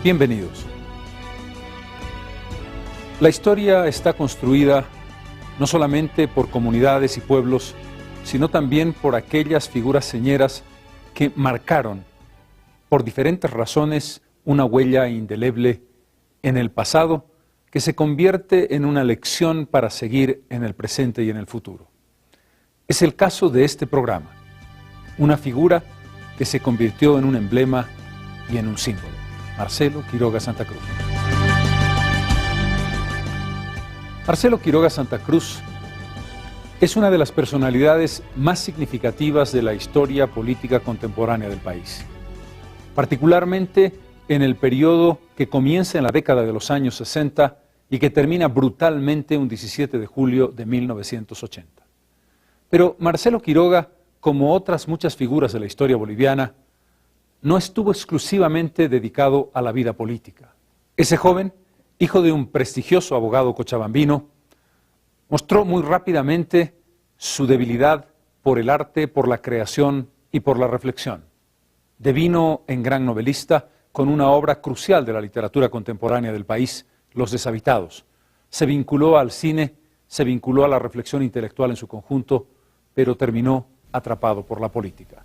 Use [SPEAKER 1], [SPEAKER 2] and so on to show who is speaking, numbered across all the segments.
[SPEAKER 1] Bienvenidos. La historia está construida no solamente por comunidades y pueblos, sino también por aquellas figuras señeras que marcaron, por diferentes razones, una huella indeleble en el pasado que se convierte en una lección para seguir en el presente y en el futuro. Es el caso de este programa, una figura que se convirtió en un emblema y en un símbolo. Marcelo Quiroga Santa Cruz. Marcelo Quiroga Santa Cruz es una de las personalidades más significativas de la historia política contemporánea del país, particularmente en el periodo que comienza en la década de los años 60 y que termina brutalmente un 17 de julio de 1980. Pero Marcelo Quiroga, como otras muchas figuras de la historia boliviana, no estuvo exclusivamente dedicado a la vida política. Ese joven, hijo de un prestigioso abogado cochabambino, mostró muy rápidamente su debilidad por el arte, por la creación y por la reflexión. Devino en gran novelista con una obra crucial de la literatura contemporánea del país, Los Deshabitados. Se vinculó al cine, se vinculó a la reflexión intelectual en su conjunto, pero terminó atrapado por la política.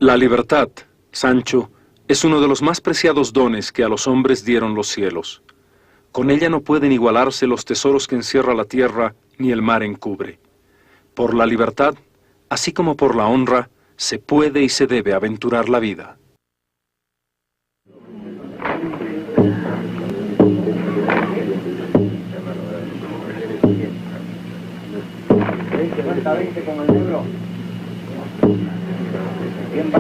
[SPEAKER 2] La libertad, Sancho, es uno de los más preciados dones que a los hombres dieron los cielos. Con ella no pueden igualarse los tesoros que encierra la tierra ni el mar encubre. Por la libertad, así como por la honra, se puede y se debe aventurar la vida.
[SPEAKER 3] Con el negro. Bien va.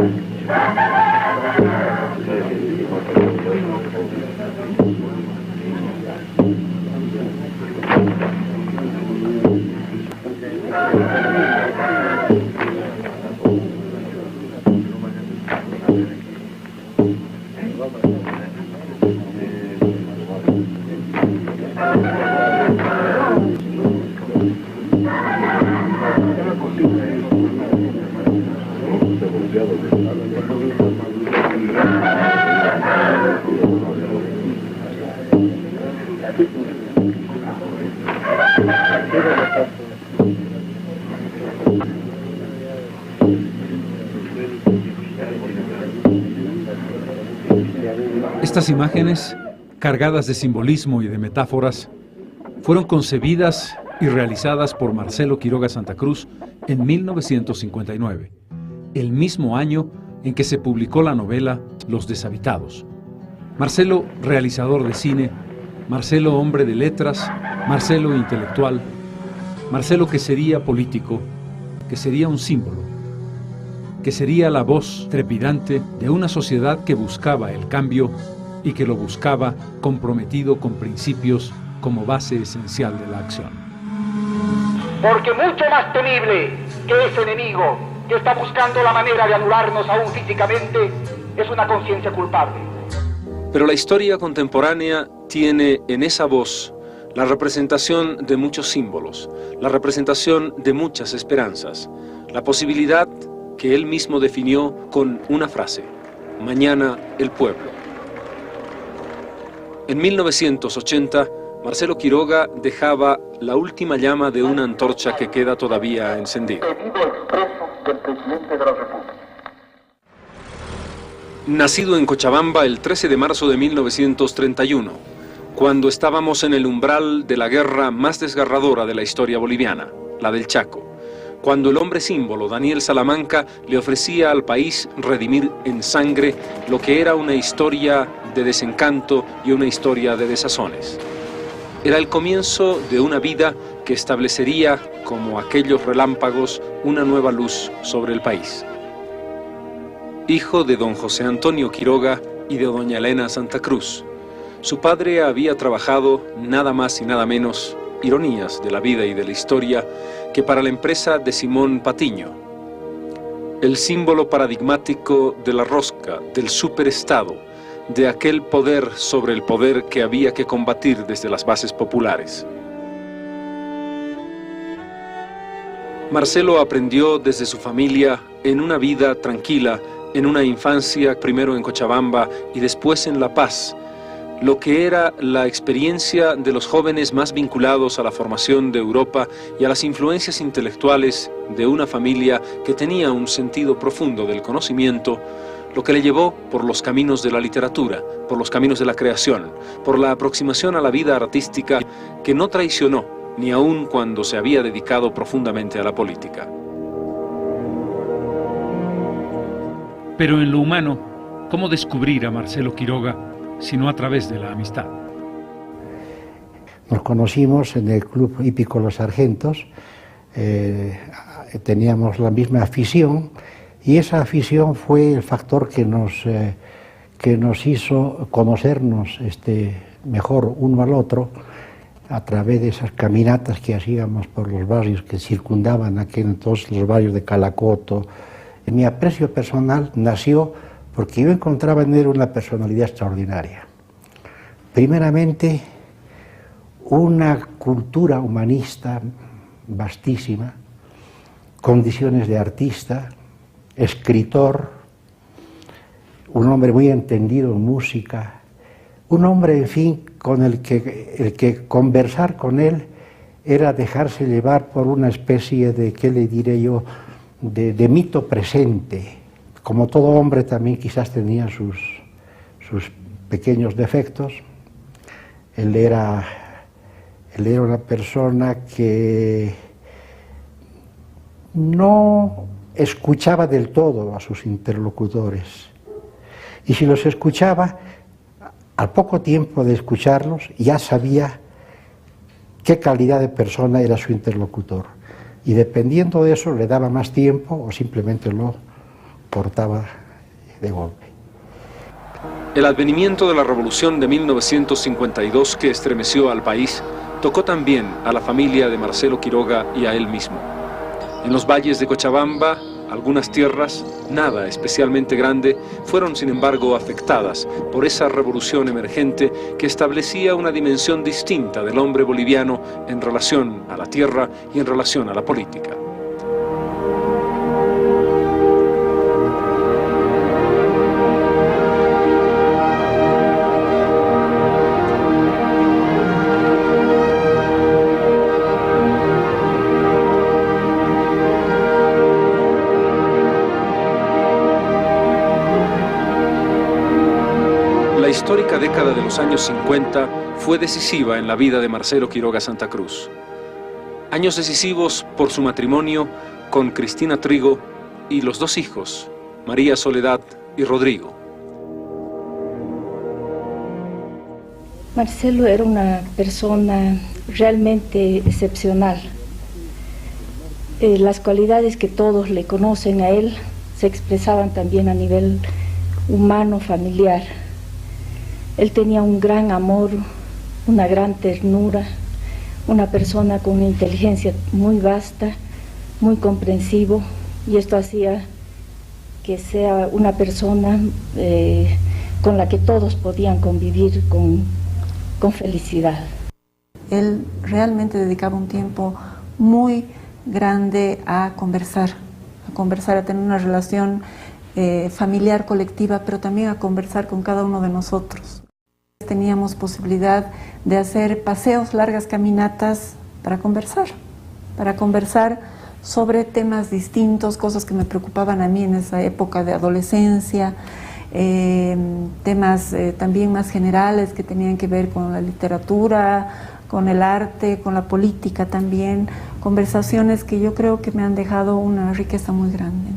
[SPEAKER 1] Estas imágenes, cargadas de simbolismo y de metáforas, fueron concebidas y realizadas por Marcelo Quiroga Santa Cruz en 1959, el mismo año en que se publicó la novela Los Deshabitados. Marcelo, realizador de cine, Marcelo, hombre de letras, Marcelo, intelectual, Marcelo que sería político, que sería un símbolo, que sería la voz trepidante de una sociedad que buscaba el cambio y que lo buscaba comprometido con principios como base esencial de la acción.
[SPEAKER 3] Porque mucho más temible que ese enemigo que está buscando la manera de anularnos aún físicamente es una conciencia culpable.
[SPEAKER 2] Pero la historia contemporánea tiene en esa voz la representación de muchos símbolos, la representación de muchas esperanzas, la posibilidad que él mismo definió con una frase: mañana el pueblo. En 1980, Marcelo Quiroga dejaba la última llama de una antorcha que queda todavía encendida.
[SPEAKER 3] Pedido expreso del presidente de la República.
[SPEAKER 2] Nacido en Cochabamba el 13 de marzo de 1931, cuando estábamos en el umbral de la guerra más desgarradora de la historia boliviana, la del Chaco, cuando el hombre símbolo Daniel Salamanca le ofrecía al país redimir en sangre lo que era una historia de desencanto y una historia de desazones. Era el comienzo de una vida que establecería, como aquellos relámpagos, una nueva luz sobre el país. Hijo de don José Antonio Quiroga y de doña Elena Santa Cruz, su padre había trabajado nada más y nada menos, ironías de la vida y de la historia, que para la empresa de Simón Patiño. el símbolo paradigmático de la rosca, del superestado, de aquel poder sobre el poder que había que combatir desde las bases populares. Marcelo aprendió desde su familia en una vida tranquila, en una infancia primero en Cochabamba y después en La Paz, lo que era la experiencia de los jóvenes más vinculados a la formación de Europa y a las influencias intelectuales de una familia que tenía un sentido profundo del conocimiento, lo que le llevó por los caminos de la literatura, por los caminos de la creación, por la aproximación a la vida artística que no traicionó, ni aun cuando se había dedicado profundamente a la política.
[SPEAKER 1] Pero en lo humano, ¿cómo descubrir a Marcelo Quiroga sino a través de la amistad?
[SPEAKER 4] Nos conocimos en el Club Hípico Los Sargentos, teníamos la misma afición y esa afición fue el factor que nos hizo conocernos mejor uno al otro a través de esas caminatas que hacíamos por los barrios que circundaban aquel entonces, los barrios de Calacoto. Mi aprecio personal nació porque yo encontraba en él una personalidad extraordinaria. Primeramente, una cultura humanista vastísima, condiciones de artista, escritor, un hombre muy entendido en música, un hombre, en fin, con el que conversar con él era dejarse llevar por una especie de, ¿qué le diré yo?, de mito presente. Como todo hombre también quizás tenía sus pequeños defectos. Él era una persona que no escuchaba del todo a sus interlocutores. Y si los escuchaba, al poco tiempo de escucharlos ya sabía qué calidad de persona era su interlocutor. Y dependiendo de eso le daba más tiempo o simplemente lo cortaba de golpe.
[SPEAKER 2] El advenimiento de la revolución de 1952 que estremeció al país tocó también a la familia de Marcelo Quiroga y a él mismo. En los valles de Cochabamba, algunas tierras, nada especialmente grande, fueron sin embargo afectadas por esa revolución emergente que establecía una dimensión distinta del hombre boliviano en relación a la tierra y en relación a la política. La histórica década de los años 50 fue decisiva en la vida de Marcelo Quiroga Santa Cruz. Años decisivos por su matrimonio con Cristina Trigo y los dos hijos, María Soledad y Rodrigo.
[SPEAKER 5] Marcelo era una persona realmente excepcional. Las cualidades que todos le conocen a él se expresaban también a nivel humano, familiar. Él tenía un gran amor, una gran ternura, una persona con una inteligencia muy vasta, muy comprensivo, y esto hacía que sea una persona con la que todos podían convivir con felicidad.
[SPEAKER 6] Él realmente dedicaba un tiempo muy grande a conversar, a tener una relación familiar, colectiva, pero también a conversar con cada uno de nosotros. Teníamos posibilidad de hacer paseos, largas caminatas para conversar sobre temas distintos, cosas que me preocupaban a mí en esa época de adolescencia, temas también más generales que tenían que ver con la literatura, con el arte, con la política también, conversaciones que yo creo que me han dejado una riqueza muy grande.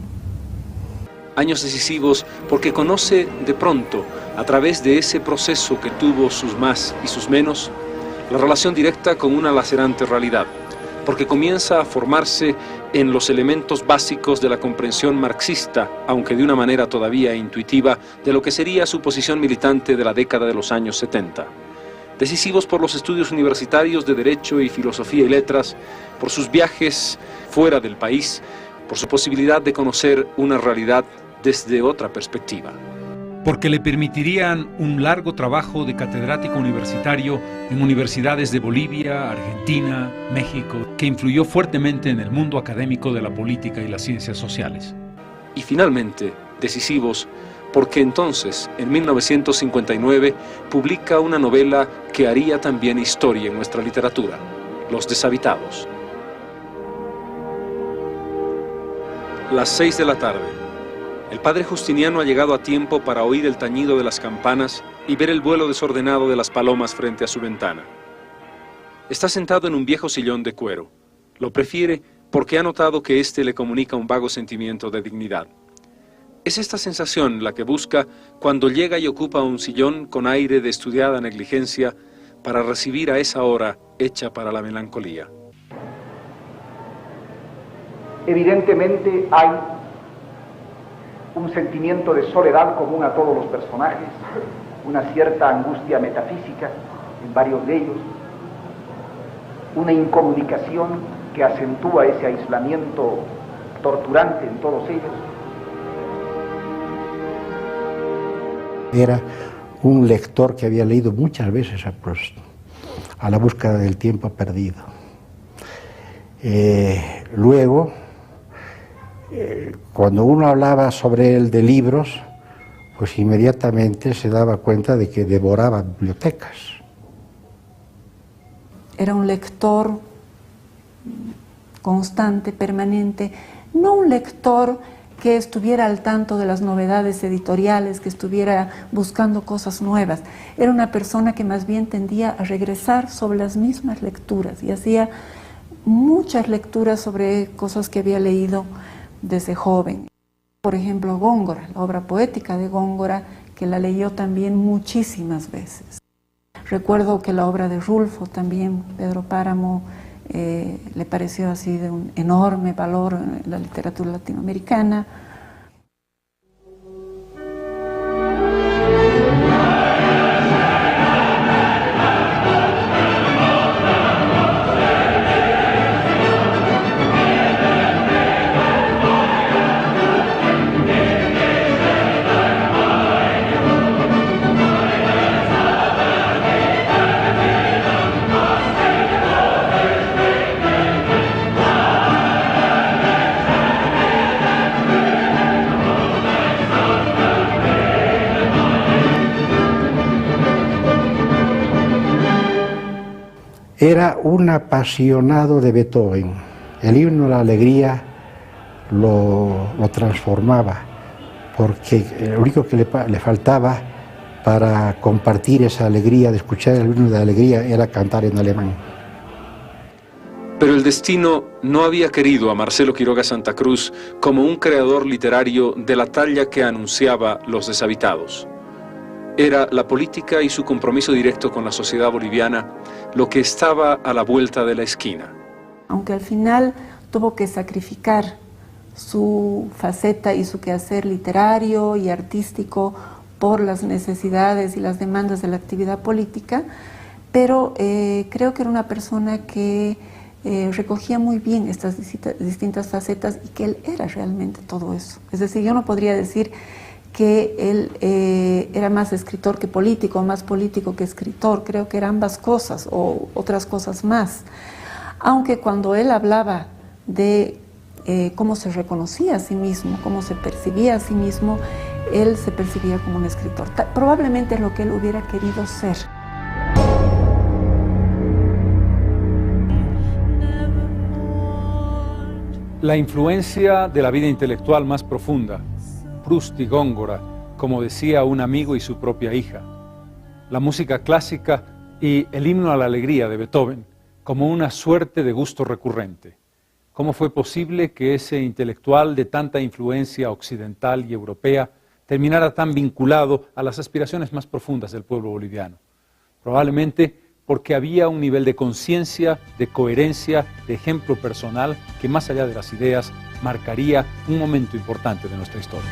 [SPEAKER 2] Años decisivos porque conoce de pronto, a través de ese proceso que tuvo sus más y sus menos, la relación directa con una lacerante realidad, porque comienza a formarse en los elementos básicos de la comprensión marxista, aunque de una manera todavía intuitiva, de lo que sería su posición militante de la década de los años 70. Decisivos por los estudios universitarios de Derecho y Filosofía y Letras, por sus viajes fuera del país, por su posibilidad de conocer una realidad desde otra perspectiva.
[SPEAKER 1] Porque le permitirían un largo trabajo de catedrático universitario en universidades de Bolivia, Argentina, México, que influyó fuertemente en el mundo académico de la política y las ciencias sociales.
[SPEAKER 2] Y finalmente, decisivos, porque entonces, en 1959, publica una novela que haría también historia en nuestra literatura, Los deshabitados. Las 6 de la tarde. El padre Justiniano ha llegado a tiempo para oír el tañido de las campanas y ver el vuelo desordenado de las palomas frente a su ventana. Está sentado en un viejo sillón de cuero. Lo prefiere porque ha notado que éste le comunica un vago sentimiento de dignidad. Es esta sensación la que busca cuando llega y ocupa un sillón con aire de estudiada negligencia para recibir a esa hora hecha para la melancolía.
[SPEAKER 3] Evidentemente hay un sentimiento de soledad común a todos los personajes, una cierta angustia metafísica en varios de ellos, una incomunicación que acentúa ese aislamiento torturante en todos ellos.
[SPEAKER 4] Era un lector que había leído muchas veces a Proust, A la búsqueda del tiempo perdido. Luego, cuando uno hablaba sobre él de libros, pues inmediatamente se daba cuenta de que devoraba bibliotecas.
[SPEAKER 6] Era un lector constante, permanente, no un lector que estuviera al tanto de las novedades editoriales, que estuviera buscando cosas nuevas. Era una persona que más bien tendía a regresar sobre las mismas lecturas y hacía muchas lecturas sobre cosas que había leído desde joven. Por ejemplo, Góngora, la obra poética de Góngora, que la leyó también muchísimas veces. Recuerdo que la obra de Rulfo también, Pedro Páramo, le pareció así de un enorme valor en la literatura latinoamericana.
[SPEAKER 4] Era un apasionado de Beethoven. El himno de la alegría lo transformaba, porque lo único que le faltaba para compartir esa alegría de escuchar el himno de la alegría era cantar en alemán.
[SPEAKER 2] Pero el destino no había querido a Marcelo Quiroga Santa Cruz como un creador literario de la talla que anunciaba Los deshabitados. Era la política y su compromiso directo con la sociedad boliviana lo que estaba a la vuelta de la esquina.
[SPEAKER 6] Aunque al final tuvo que sacrificar su faceta y su quehacer literario y artístico por las necesidades y las demandas de la actividad política, pero creo que era una persona que recogía muy bien estas distintas facetas y que él era realmente todo eso. Es decir, yo no podría decir que él era más escritor que político, más político que escritor. Creo que eran ambas cosas o otras cosas más. Aunque cuando él hablaba de cómo se reconocía a sí mismo, cómo se percibía a sí mismo, él se percibía como un escritor. Probablemente es lo que él hubiera querido ser.
[SPEAKER 1] La influencia de la vida intelectual más profunda, Proust y Góngora, como decía un amigo y su propia hija, la música clásica y el himno a la alegría de Beethoven, como una suerte de gusto recurrente. ¿Cómo fue posible que ese intelectual de tanta influencia occidental y europea terminara tan vinculado a las aspiraciones más profundas del pueblo boliviano? Probablemente porque había un nivel de conciencia, de coherencia, de ejemplo personal que más allá de las ideas marcaría un momento importante de nuestra historia.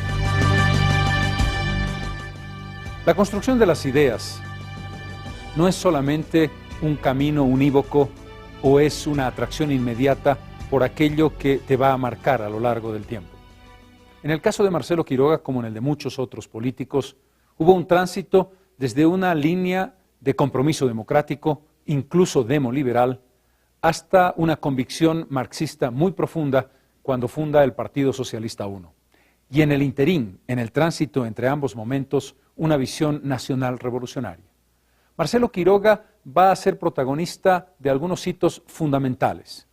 [SPEAKER 1] La construcción de las ideas no es solamente un camino unívoco o es una atracción inmediata por aquello que te va a marcar a lo largo del tiempo. En el caso de Marcelo Quiroga, como en el de muchos otros políticos, hubo un tránsito desde una línea de compromiso democrático, incluso demoliberal, hasta una convicción marxista muy profunda cuando funda el Partido Socialista I. Y en el interín, en el tránsito entre ambos momentos, una visión nacional revolucionaria. Marcelo Quiroga va a ser protagonista de algunos hitos fundamentales.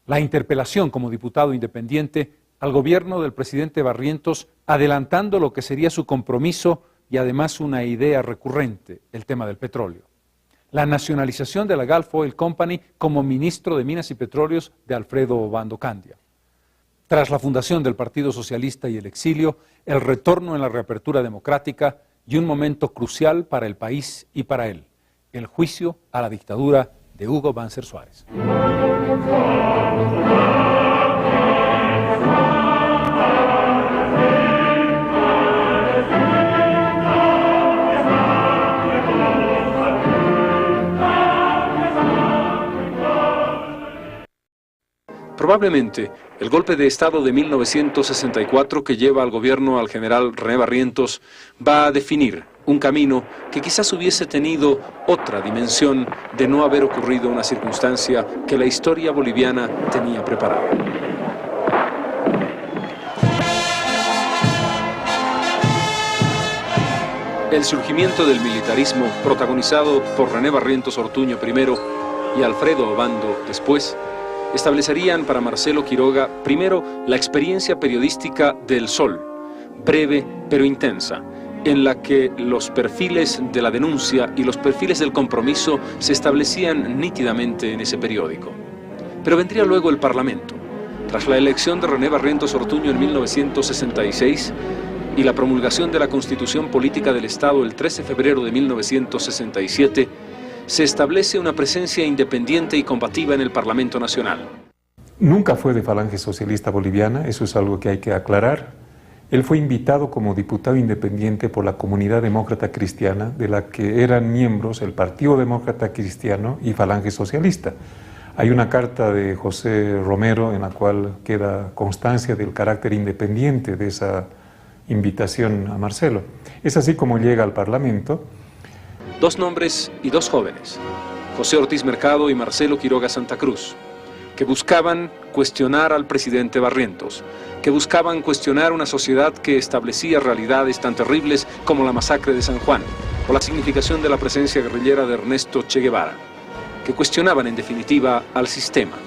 [SPEAKER 1] La interpelación como diputado independiente al gobierno del presidente Barrientos, adelantando lo que sería su compromiso y además una idea recurrente, el tema del petróleo. La nacionalización de la Gulf Oil Company como ministro de Minas y Petróleos de Alfredo Obando Candia. Tras la fundación del Partido Socialista y el exilio, el retorno en la reapertura democrática y un momento crucial para el país y para él, el juicio a la dictadura de Hugo Banzer Suárez.
[SPEAKER 2] Probablemente, el golpe de Estado de 1964 que lleva al gobierno al general René Barrientos va a definir un camino que quizás hubiese tenido otra dimensión de no haber ocurrido una circunstancia que la historia boliviana tenía preparada. El surgimiento del militarismo, protagonizado por René Barrientos Ortuño primero y Alfredo Obando después, establecerían para Marcelo Quiroga, primero, la experiencia periodística del Sol, breve pero intensa, en la que los perfiles de la denuncia y los perfiles del compromiso se establecían nítidamente en ese periódico. Pero vendría luego el Parlamento. Tras la elección de René Barrientos Ortuño en 1966 y la promulgación de la Constitución Política del Estado el 13 de febrero de 1967, se establece una presencia independiente y combativa en el Parlamento Nacional.
[SPEAKER 7] Nunca fue de Falange Socialista Boliviana, eso es algo que hay que aclarar. Él fue invitado como diputado independiente por la Comunidad Demócrata Cristiana, de la que eran miembros el Partido Demócrata Cristiano y Falange Socialista. Hay una carta de José Romero en la cual queda constancia del carácter independiente de esa invitación a Marcelo. Es así como llega al Parlamento.
[SPEAKER 2] Dos nombres y dos jóvenes, José Ortiz Mercado y Marcelo Quiroga Santa Cruz, que buscaban cuestionar al presidente Barrientos, que buscaban cuestionar una sociedad que establecía realidades tan terribles como la masacre de San Juan o la significación de la presencia guerrillera de Ernesto Che Guevara, que cuestionaban en definitiva al sistema.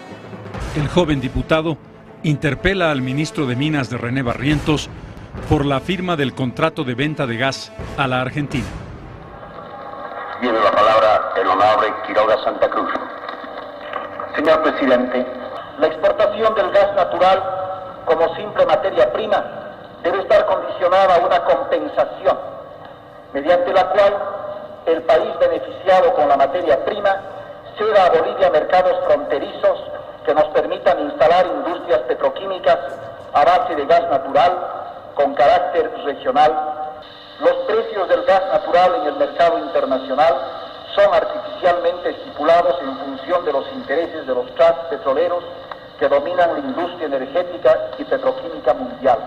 [SPEAKER 1] El joven diputado interpela al ministro de Minas de René Barrientos por la firma del contrato de venta de gas a la Argentina.
[SPEAKER 8] Tiene la palabra el honorable Quiroga Santa Cruz. Señor presidente, la exportación del gas natural como simple materia prima debe estar condicionada a una compensación, mediante la cual el país beneficiado con la materia prima ceda a Bolivia mercados fronterizos que nos permitan instalar industrias petroquímicas a base de gas natural con carácter regional. Los precios del gas natural en el mercado internacional son artificialmente estipulados en función de los intereses de los trusts petroleros que dominan la industria energética y petroquímica mundial.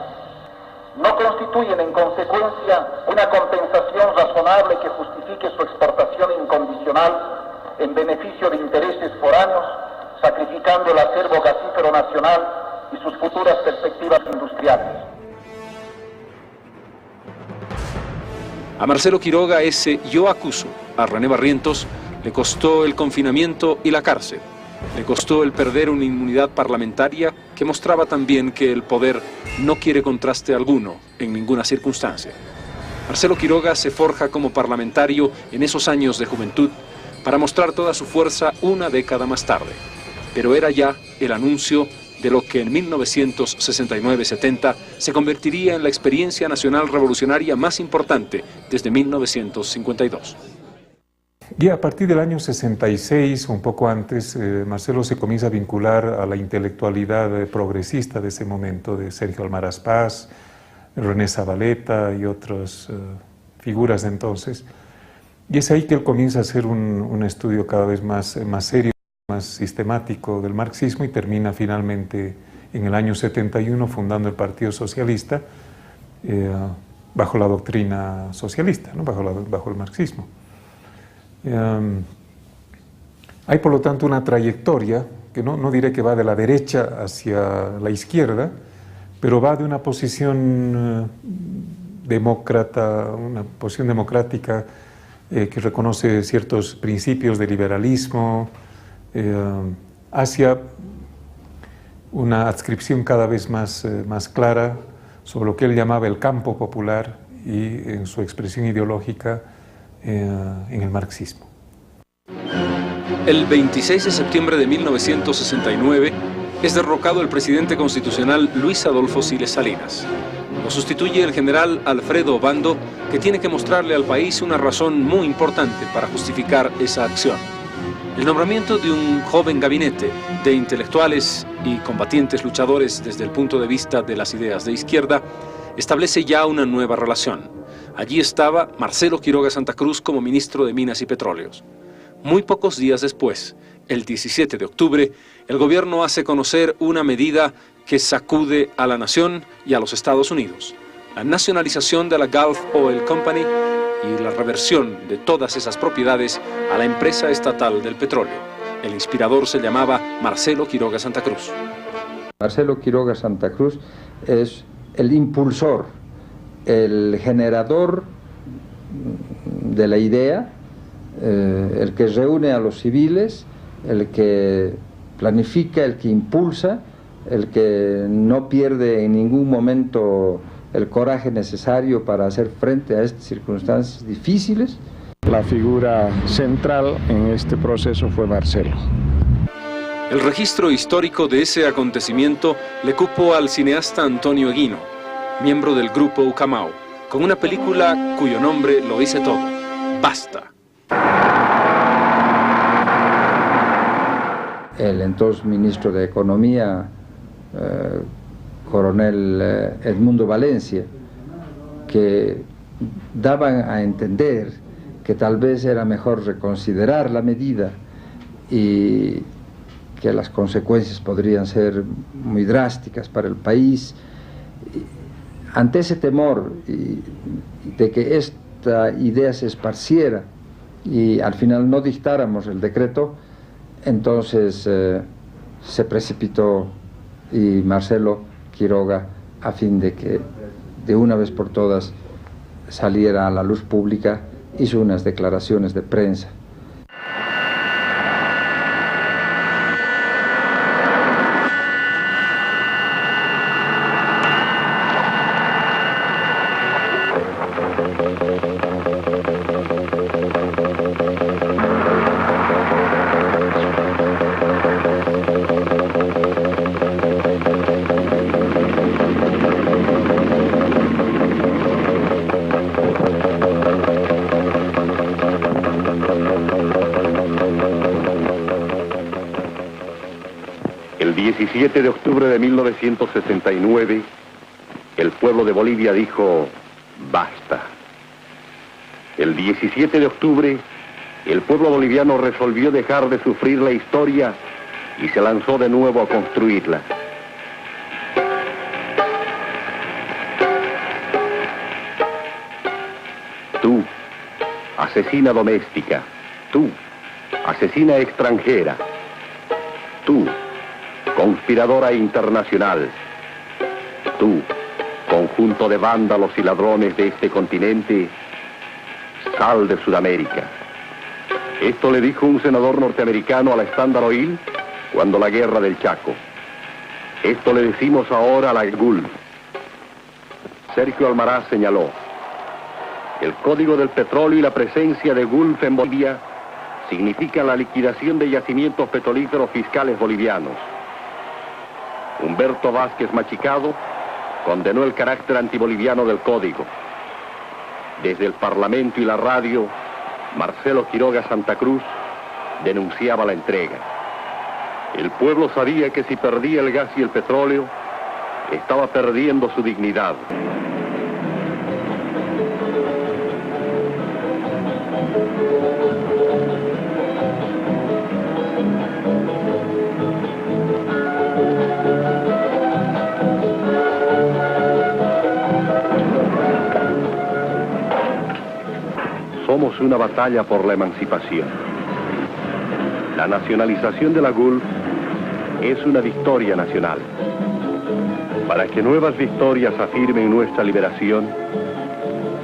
[SPEAKER 8] No constituyen en consecuencia una compensación razonable que justifique su exportación incondicional en beneficio de intereses foráneos, sacrificando el acervo gasífero nacional y sus futuras perspectivas industriales.
[SPEAKER 2] A Marcelo Quiroga ese yo acuso a René Barrientos le costó el confinamiento y la cárcel. Le costó el perder una inmunidad parlamentaria que mostraba también que el poder no quiere contraste alguno en ninguna circunstancia. Marcelo Quiroga se forja como parlamentario en esos años de juventud para mostrar toda su fuerza una década más tarde. Pero era ya el anuncio de lo que en 1969-70 se convertiría en la experiencia nacional revolucionaria más importante desde 1952.
[SPEAKER 7] Y a partir del año 66, un poco antes, Marcelo se comienza a vincular a la intelectualidad progresista de ese momento, de Sergio Almaraz Paz, René Zabaleta y otras figuras de entonces. Y es ahí que él comienza a hacer un estudio cada vez más serio más sistemático del marxismo y termina finalmente en el año 71 fundando el Partido Socialista bajo la doctrina socialista, ¿no? bajo el marxismo. Hay por lo tanto una trayectoria que no diré que va de la derecha hacia la izquierda, pero va de una posición demócrata, una posición democrática que reconoce ciertos principios de liberalismo, hacia una adscripción cada vez más clara sobre lo que él llamaba el campo popular y en su expresión ideológica en el marxismo.
[SPEAKER 2] El 26 de septiembre de 1969 es derrocado el presidente constitucional Luis Adolfo Siles Salinas. Lo sustituye el general Alfredo Obando, que tiene que mostrarle al país una razón muy importante para justificar esa acción. El nombramiento de un joven gabinete de intelectuales y combatientes luchadores desde el punto de vista de las ideas de izquierda establece ya una nueva relación. Allí estaba Marcelo Quiroga Santa Cruz como ministro de Minas y Petróleos. Muy pocos días después, el 17 de octubre, el gobierno hace conocer una medida que sacude a la nación y a los Estados Unidos: la nacionalización de la Gulf Oil Company y la reversión de todas esas propiedades a la empresa estatal del petróleo. El inspirador se llamaba Marcelo Quiroga Santa Cruz.
[SPEAKER 9] Marcelo Quiroga Santa Cruz es el impulsor, el generador de la idea, el que reúne a los civiles, el que planifica, el que impulsa, el que no pierde en ningún momento el coraje necesario para hacer frente a estas circunstancias difíciles.
[SPEAKER 10] La figura central en este proceso fue Marcelo.
[SPEAKER 2] El registro histórico de ese acontecimiento le cupo al cineasta Antonio Eguino, miembro del grupo Ucamau, con una película cuyo nombre lo dice todo: Basta.
[SPEAKER 9] El entonces ministro de Economía, coronel Edmundo Valencia, que daban a entender que tal vez era mejor reconsiderar la medida y que las consecuencias podrían ser muy drásticas para el país. Ante ese temor de que esta idea se esparciera y al final no dictáramos el decreto, entonces se precipitó y Marcelo Quiroga, a fin de que de una vez por todas saliera a la luz pública, hizo unas declaraciones de prensa.
[SPEAKER 8] El 17 de octubre de 1969, el pueblo de Bolivia dijo: basta. El 17 de octubre, el pueblo boliviano resolvió dejar de sufrir la historia y se lanzó de nuevo a construirla. Tú, asesina doméstica. Tú, asesina extranjera. Tú, conspiradora internacional. Tú, conjunto de vándalos y ladrones de este continente, sal de Sudamérica. Esto le dijo un senador norteamericano a la Standard Oil cuando la guerra del Chaco. Esto le decimos ahora a la Gulf. Sergio Almaraz señaló: el Código del Petróleo y la presencia de Gulf en Bolivia significan la liquidación de yacimientos petrolíferos fiscales bolivianos. Humberto Vázquez Machicado condenó el carácter antiboliviano del Código. Desde el Parlamento y la radio, Marcelo Quiroga Santa Cruz denunciaba la entrega. El pueblo sabía que si perdía el gas y el petróleo, estaba perdiendo su dignidad.
[SPEAKER 11] una batalla por la emancipación. La nacionalización de la GULF es una victoria nacional. Para que nuevas victorias afirmen nuestra liberación,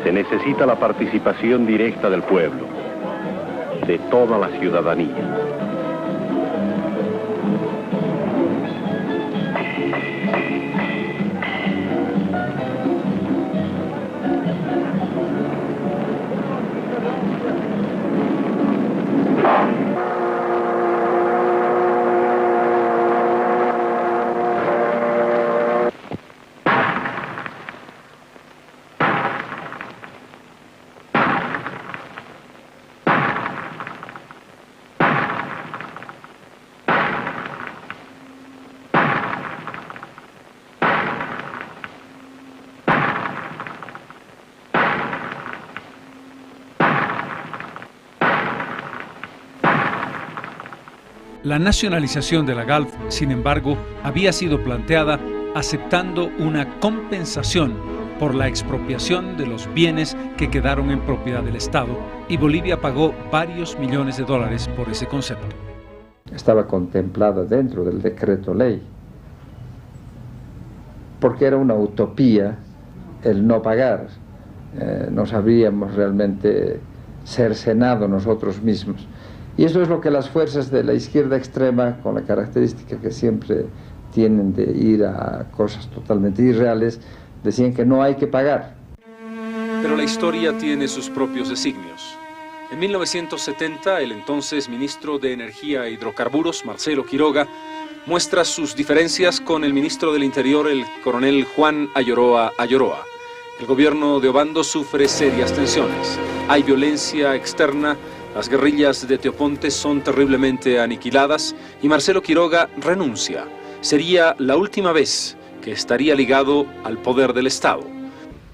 [SPEAKER 11] se necesita la participación directa del pueblo, de toda la ciudadanía.
[SPEAKER 1] La nacionalización de la GALF, sin embargo, había sido planteada aceptando una compensación por la expropiación de los bienes que quedaron en propiedad del Estado, y Bolivia pagó varios millones de dólares por ese concepto.
[SPEAKER 9] Estaba contemplada dentro del decreto ley, porque era una utopía el no pagar. No sabríamos realmente cercenado nosotros mismos. Y eso es lo que las fuerzas de la izquierda extrema, con la característica que siempre tienen de ir a cosas totalmente irreales, decían que no hay que pagar.
[SPEAKER 2] Pero la historia tiene sus propios designios. En 1970, el entonces ministro de Energía e Hidrocarburos, Marcelo Quiroga, muestra sus diferencias con el ministro del Interior, el coronel Juan Ayoroa Ayoroa. El gobierno de Obando sufre serias tensiones. Hay violencia externa, las guerrillas de Teoponte son terriblemente aniquiladas y Marcelo Quiroga renuncia. Sería la última vez que estaría ligado al poder del Estado.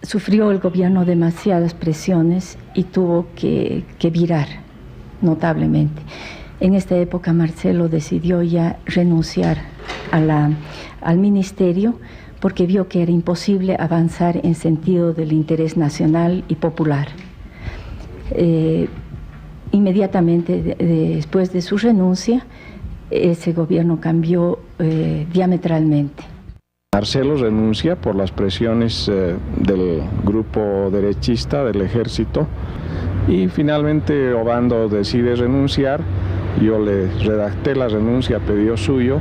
[SPEAKER 5] Sufrió el gobierno demasiadas presiones y tuvo que virar notablemente. En esta época Marcelo decidió ya renunciar al ministerio porque vio que era imposible avanzar en sentido del interés nacional y popular. Inmediatamente después de su renuncia, ese gobierno cambió diametralmente.
[SPEAKER 10] Marcelo renuncia por las presiones del grupo derechista del ejército y finalmente Obando decide renunciar. Yo le redacté la renuncia a pedido suyo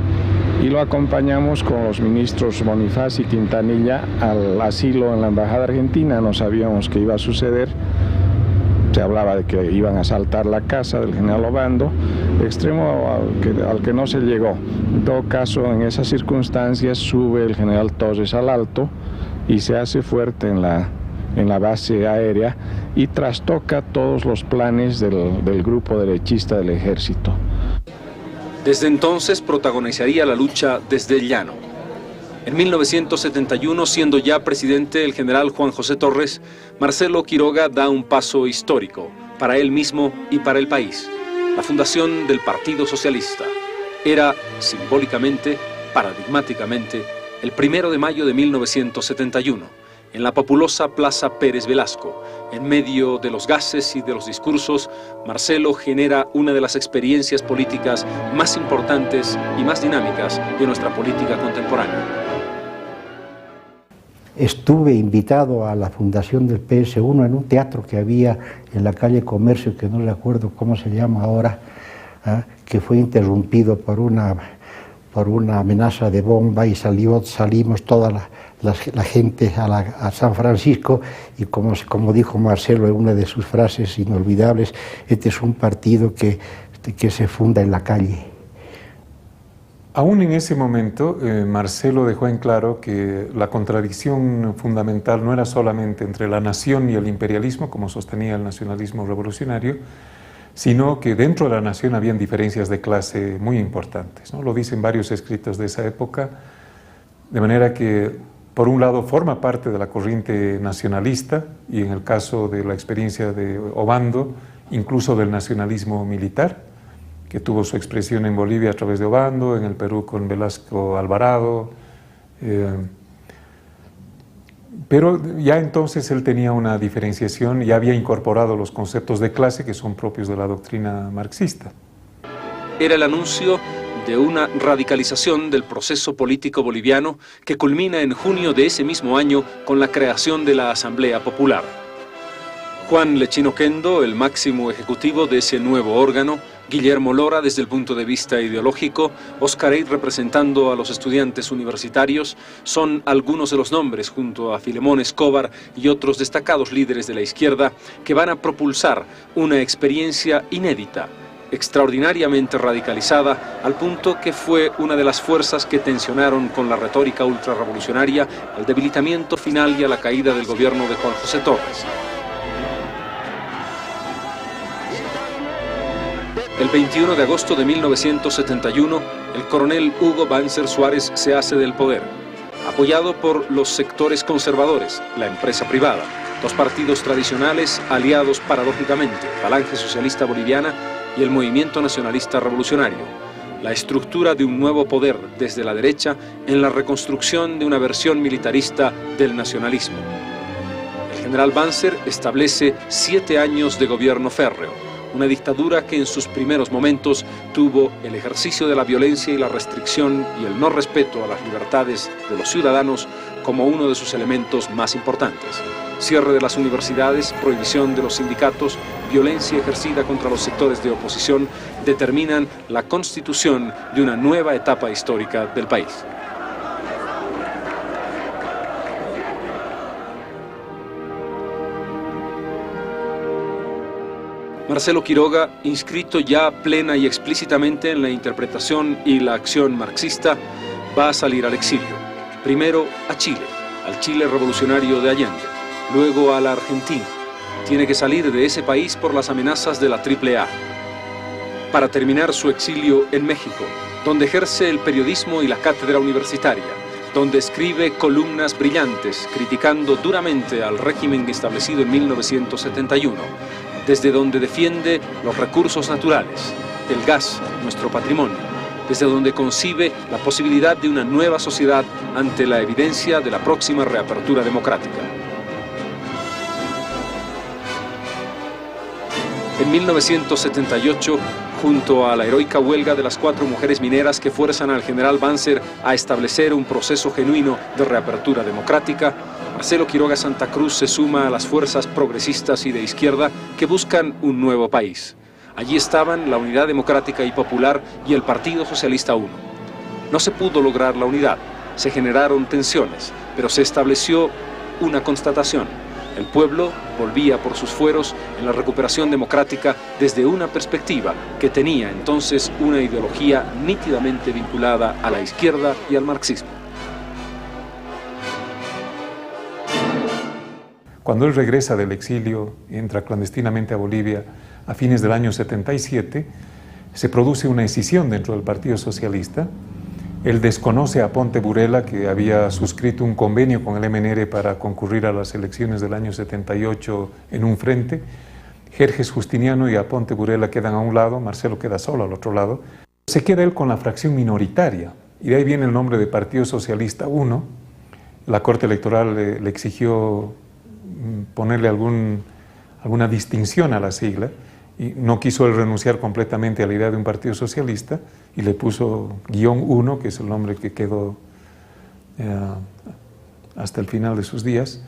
[SPEAKER 10] y lo acompañamos con los ministros Bonifaz y Quintanilla al asilo en la Embajada Argentina. No sabíamos qué iba a suceder. Se hablaba de que iban a asaltar la casa del general Obando, extremo al que no se llegó. En todo caso, en esas circunstancias sube el general Torres al Alto y se hace fuerte en la base aérea y trastoca todos los planes del grupo derechista del ejército.
[SPEAKER 2] Desde entonces protagonizaría la lucha desde el llano. En 1971, siendo ya presidente el general Juan José Torres, Marcelo Quiroga da un paso histórico para él mismo y para el país. La fundación del Partido Socialista era simbólicamente, paradigmáticamente, el 1 de mayo de 1971, en la populosa Plaza Pérez Velasco. En medio de los gases y de los discursos, Marcelo genera una de las experiencias políticas más importantes y más dinámicas de nuestra política contemporánea.
[SPEAKER 4] Estuve invitado a la fundación del PS1 en un teatro que había en la calle Comercio, que no le acuerdo cómo se llama ahora, que fue interrumpido por una amenaza de bomba y salimos toda la gente a San Francisco y como dijo Marcelo en una de sus frases inolvidables, este es un partido que se funda en la calle.
[SPEAKER 7] Aún en ese momento, Marcelo dejó en claro que la contradicción fundamental no era solamente entre la nación y el imperialismo, como sostenía el nacionalismo revolucionario, sino que dentro de la nación habían diferencias de clase muy importantes, ¿no? Lo dicen varios escritos de esa época, de manera que, por un lado, forma parte de la corriente nacionalista, y en el caso de la experiencia de Obando, incluso del nacionalismo militar, que tuvo su expresión en Bolivia a través de Obando, en el Perú con Velasco Alvarado, Pero ya entonces él tenía una diferenciación, ya había incorporado los conceptos de clase que son propios de la doctrina marxista.
[SPEAKER 2] Era el anuncio de una radicalización del proceso político boliviano que culmina en junio de ese mismo año con la creación de la Asamblea Popular. Juan Lechín Oquendo, el máximo ejecutivo de ese nuevo órgano, Guillermo Lora desde el punto de vista ideológico, Oscar Eid representando a los estudiantes universitarios, son algunos de los nombres junto a Filemón Escobar y otros destacados líderes de la izquierda que van a propulsar una experiencia inédita, extraordinariamente radicalizada, al punto que fue una de las fuerzas que tensionaron con la retórica ultrarrevolucionaria al debilitamiento final y a la caída del gobierno de Juan José Torres. El 21 de agosto de 1971, el coronel Hugo Banzer Suárez se hace del poder, apoyado por los sectores conservadores, la empresa privada, los partidos tradicionales aliados paradójicamente, Falange Socialista Boliviana y el Movimiento Nacionalista Revolucionario. La estructura de un nuevo poder desde la derecha en la reconstrucción de una versión militarista del nacionalismo. El general Banzer establece 7 años de gobierno férreo, una dictadura que en sus primeros momentos tuvo el ejercicio de la violencia y la restricción y el no respeto a las libertades de los ciudadanos como uno de sus elementos más importantes. Cierre de las universidades, prohibición de los sindicatos, violencia ejercida contra los sectores de oposición determinan la constitución de una nueva etapa histórica del país. Marcelo Quiroga, inscrito ya plena y explícitamente en la interpretación y la acción marxista, va a salir al exilio. Primero a Chile, al Chile revolucionario de Allende, luego a la Argentina. Tiene que salir de ese país por las amenazas de la AAA. Para terminar su exilio en México, donde ejerce el periodismo y la cátedra universitaria, donde escribe columnas brillantes criticando duramente al régimen establecido en 1971, desde donde defiende los recursos naturales, el gas, nuestro patrimonio, desde donde concibe la posibilidad de una nueva sociedad ante la evidencia de la próxima reapertura democrática. En 1978, junto a la heroica huelga de las 4 mujeres mineras que fuerzan al general Banzer a establecer un proceso genuino de reapertura democrática, Marcelo Quiroga Santa Cruz se suma a las fuerzas progresistas y de izquierda que buscan un nuevo país. Allí estaban la Unidad Democrática y Popular y el Partido Socialista 1. No se pudo lograr la unidad, se generaron tensiones, pero se estableció una constatación. El pueblo volvía por sus fueros en la recuperación democrática desde una perspectiva que tenía entonces una ideología nítidamente vinculada a la izquierda y al marxismo.
[SPEAKER 7] Cuando él regresa del exilio, entra clandestinamente a Bolivia a fines del año 77, se produce una escisión dentro del Partido Socialista. Él desconoce a Ponte Burela, que había suscrito un convenio con el MNR para concurrir a las elecciones del año 78 en un frente. Jerjes Justiniano y Aponte Burela quedan a un lado, Marcelo queda solo al otro lado. Se queda él con la fracción minoritaria, y de ahí viene el nombre de Partido Socialista 1. La Corte Electoral le exigió ponerle alguna distinción a la sigla, y no quiso él renunciar completamente a la idea de un partido socialista y le puso -1, que es el nombre que quedó hasta el final de sus días,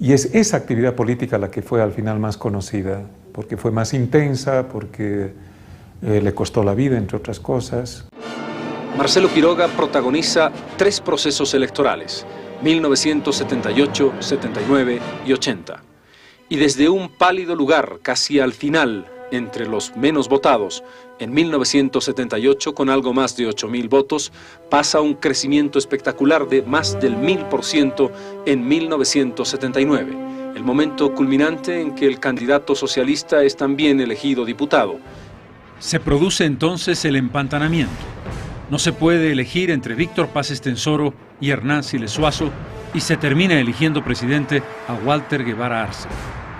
[SPEAKER 7] y es esa actividad política la que fue al final más conocida, porque fue más intensa, porque le costó la vida, entre otras cosas.
[SPEAKER 2] Marcelo Quiroga protagoniza 3 procesos electorales, 1978, 79 y 80. Y desde un pálido lugar, casi al final, entre los menos votados, en 1978 con algo más de 8.000 votos, pasa un crecimiento espectacular de más del 1000% en 1979, el momento culminante en que el candidato socialista es también elegido diputado.
[SPEAKER 1] Se produce entonces el empantanamiento. No se puede elegir entre Víctor Paz Estenssoro y Hernán Siles Suazo y se termina eligiendo presidente a Walter Guevara Arce.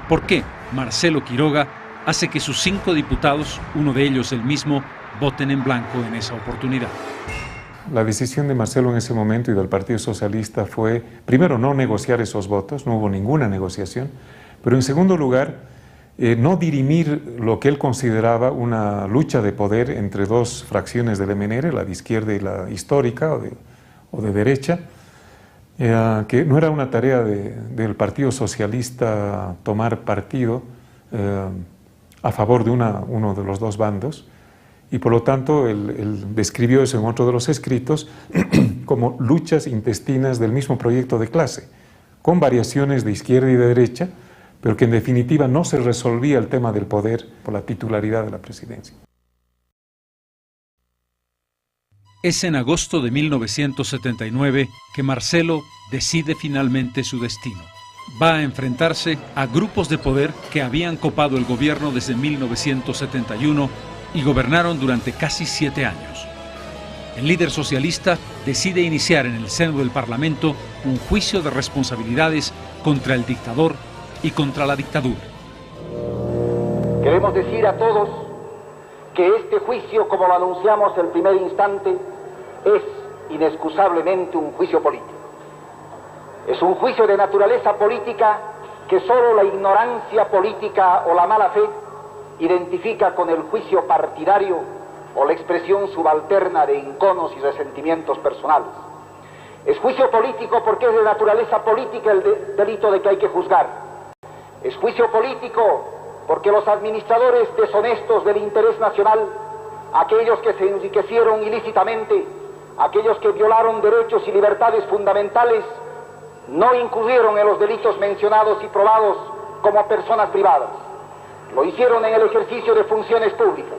[SPEAKER 1] ¿Por qué Marcelo Quiroga hace que sus 5 diputados, uno de ellos el mismo, voten en blanco en esa oportunidad?
[SPEAKER 7] La decisión de Marcelo en ese momento y del Partido Socialista fue, primero, no negociar esos votos, no hubo ninguna negociación, pero en segundo lugar, no dirimir lo que él consideraba una lucha de poder entre dos fracciones del MNR, la de izquierda y la histórica o de derecha, que no era una tarea del Partido Socialista tomar partido a favor de uno de los dos bandos, y por lo tanto él describió eso en otro de los escritos como luchas intestinas del mismo proyecto de clase, con variaciones de izquierda y de derecha, pero que en definitiva no se resolvía el tema del poder por la titularidad de la presidencia.
[SPEAKER 1] Es en agosto de 1979 que Marcelo decide finalmente su destino. Va a enfrentarse a grupos de poder que habían copado el gobierno desde 1971 y gobernaron durante casi 7 años. El líder socialista decide iniciar en el seno del Parlamento un juicio de responsabilidades contra el dictador y contra la dictadura.
[SPEAKER 3] Queremos decir a todos que este juicio, como lo anunciamos el primer instante, es inexcusablemente un juicio político. Es un juicio de naturaleza política que solo la ignorancia política o la mala fe identifica con el juicio partidario o la expresión subalterna de enconos y resentimientos personales. Es juicio político porque es de naturaleza política el delito de que hay que juzgar. Es juicio político porque los administradores deshonestos del interés nacional, aquellos que se enriquecieron ilícitamente, aquellos que violaron derechos y libertades fundamentales, no incurrieron en los delitos mencionados y probados como personas privadas. Lo hicieron en el ejercicio de funciones públicas.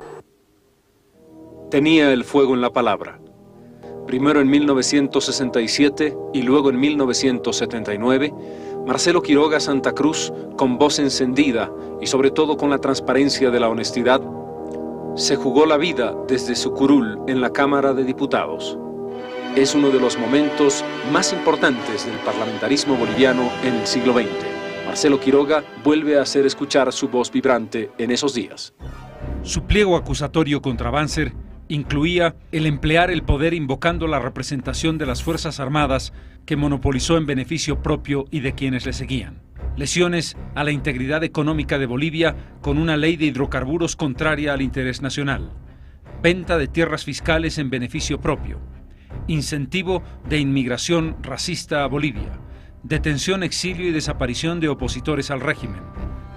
[SPEAKER 2] Tenía el fuego en la palabra. Primero en 1967 y luego en 1979, Marcelo Quiroga Santa Cruz, con voz encendida y sobre todo con la transparencia de la honestidad, se jugó la vida desde su curul en la Cámara de Diputados. Es uno de los momentos más importantes del parlamentarismo boliviano en el siglo XX. Marcelo Quiroga vuelve a hacer escuchar su voz vibrante en esos días. Su pliego acusatorio contra Banzer incluía el emplear el poder invocando la representación de las Fuerzas Armadas que monopolizó en beneficio propio y de quienes le seguían. Lesiones a la integridad económica de Bolivia con una ley de hidrocarburos contraria al interés nacional. Venta de tierras fiscales en beneficio propio. Incentivo de inmigración racista a Bolivia. Detención, exilio y desaparición de opositores al régimen.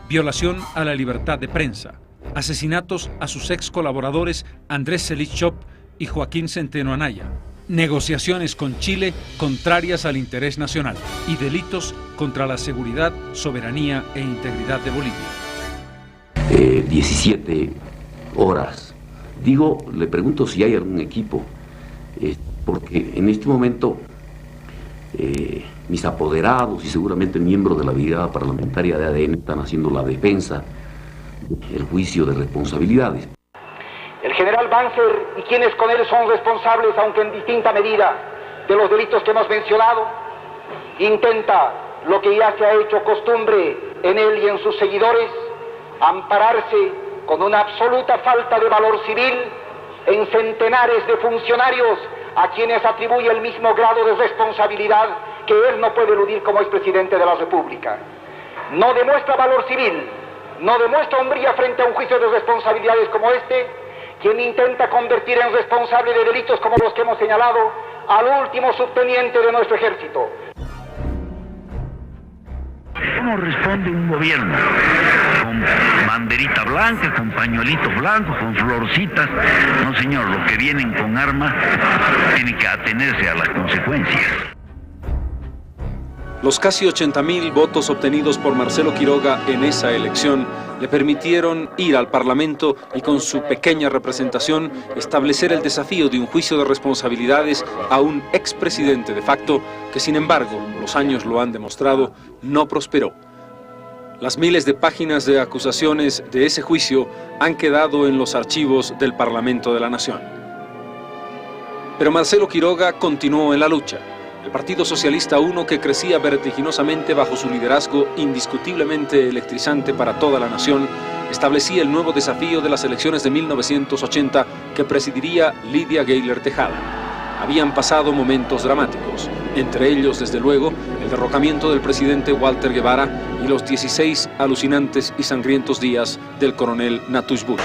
[SPEAKER 2] Violación a la libertad de prensa. Asesinatos a sus ex colaboradores Andrés Selichop y Joaquín Centeno Anaya. Negociaciones con Chile contrarias al interés nacional y delitos contra la seguridad, soberanía e integridad de Bolivia.
[SPEAKER 12] 17 horas. Digo, le pregunto si hay algún equipo, porque en este momento mis apoderados y seguramente miembros de la brigada parlamentaria de ADN están haciendo la defensa del juicio de responsabilidades.
[SPEAKER 3] El general Banzer y quienes con él son responsables, aunque en distinta medida, de los delitos que hemos mencionado, intenta lo que ya se ha hecho costumbre en él y en sus seguidores, ampararse con una absoluta falta de valor civil en centenares de funcionarios a quienes atribuye el mismo grado de responsabilidad que él no puede eludir como expresidente de la República. No demuestra valor civil, no demuestra hombría frente a un juicio de responsabilidades como este, quien intenta convertir en responsable de delitos como los que hemos señalado al último subteniente de nuestro ejército.
[SPEAKER 13] ¿Cómo responde un gobierno? Con banderita blanca, con pañuelitos blancos, con florcitas. No, señor, los que vienen con armas tienen que atenerse a las consecuencias.
[SPEAKER 2] Los casi 80.000 votos obtenidos por Marcelo Quiroga en esa elección le permitieron ir al Parlamento y con su pequeña representación establecer el desafío de un juicio de responsabilidades a un expresidente de facto que, sin embargo, los años lo han demostrado, no prosperó. Las miles de páginas de acusaciones de ese juicio han quedado en los archivos del Parlamento de la Nación. Pero Marcelo Quiroga continuó en la lucha. El Partido Socialista I, que crecía vertiginosamente bajo su liderazgo indiscutiblemente electrizante para toda la nación, establecía el nuevo desafío de las elecciones de 1980 que presidiría Lidia Gayler Tejada. habían pasado momentos dramáticos, entre ellos, desde luego, el derrocamiento del presidente Walter Guevara y los 16 alucinantes y sangrientos días del coronel Natush Bush.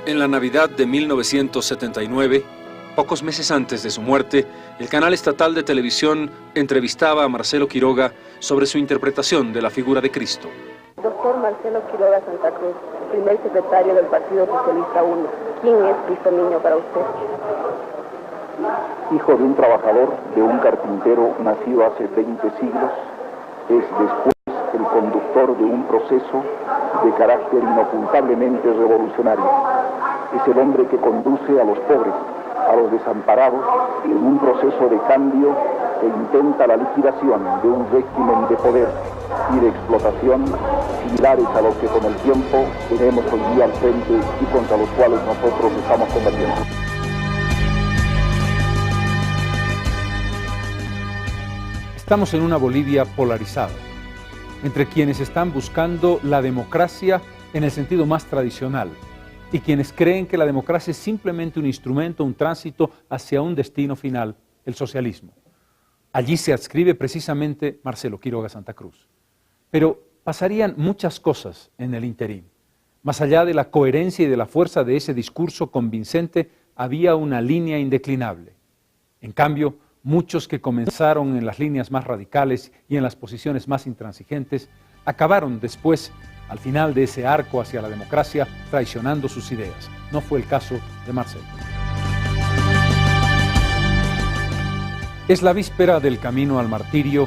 [SPEAKER 2] En la Navidad de 1979, pocos meses antes de su muerte, el canal estatal de televisión entrevistaba a Marcelo Quiroga sobre su interpretación de la figura de Cristo.
[SPEAKER 14] Doctor Marcelo Quiroga Santa Cruz, primer secretario del Partido Socialista 1. ¿Quién es Cristo Niño para usted?
[SPEAKER 3] Hijo de un trabajador, de un carpintero nacido hace 20 siglos, es después el conductor de un proceso de carácter inocultablemente revolucionario. Es el hombre que conduce a los pobres, a los desamparados, en un proceso de cambio que intenta la liquidación de un régimen de poder y de explotación similares a los que con el tiempo tenemos hoy día al frente y contra los cuales nosotros estamos combatiendo.
[SPEAKER 1] Estamos en una Bolivia polarizada, entre quienes están buscando la democracia en el sentido más tradicional y quienes creen que la democracia es simplemente un instrumento, un tránsito hacia un destino final, el socialismo. Allí se adscribe precisamente Marcelo Quiroga Santa Cruz. Pero pasarían muchas cosas en el interín. Más allá de la coherencia y de la fuerza de ese discurso convincente, había una línea indeclinable. En cambio, muchos que comenzaron en las líneas más radicales y en las posiciones más intransigentes, acabaron después, al final de ese arco hacia la democracia, traicionando sus ideas. No fue el caso de Marcelo. Es la víspera del camino al martirio,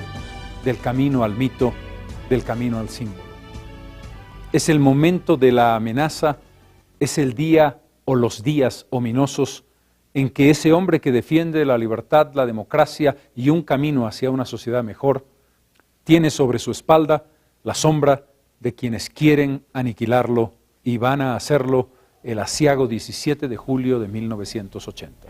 [SPEAKER 1] del camino al mito, del camino al símbolo. Es el momento de la amenaza, es el día o los días ominosos en que ese hombre que defiende la libertad, la democracia y un camino hacia una sociedad mejor, tiene sobre su espalda la sombra de quienes quieren aniquilarlo y van a hacerlo el aciago 17 de julio de 1980.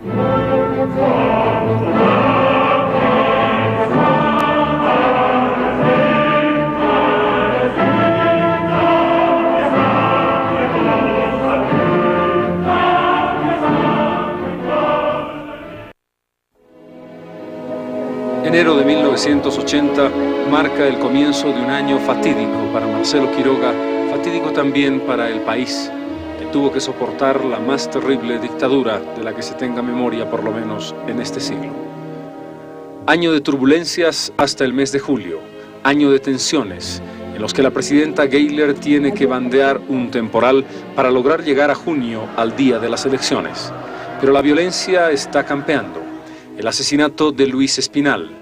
[SPEAKER 2] Enero de 1980 marca el comienzo de un año fatídico para Marcelo Quiroga, fatídico también para el país, que tuvo que soportar la más terrible dictadura de la que se tenga memoria, por lo menos en este siglo. Año de turbulencias hasta el mes de julio, año de tensiones, en los que la presidenta Geyler tiene que bandear un temporal para lograr llegar a junio, al día de las elecciones. Pero la violencia está campeando. El asesinato de Luis Espinal.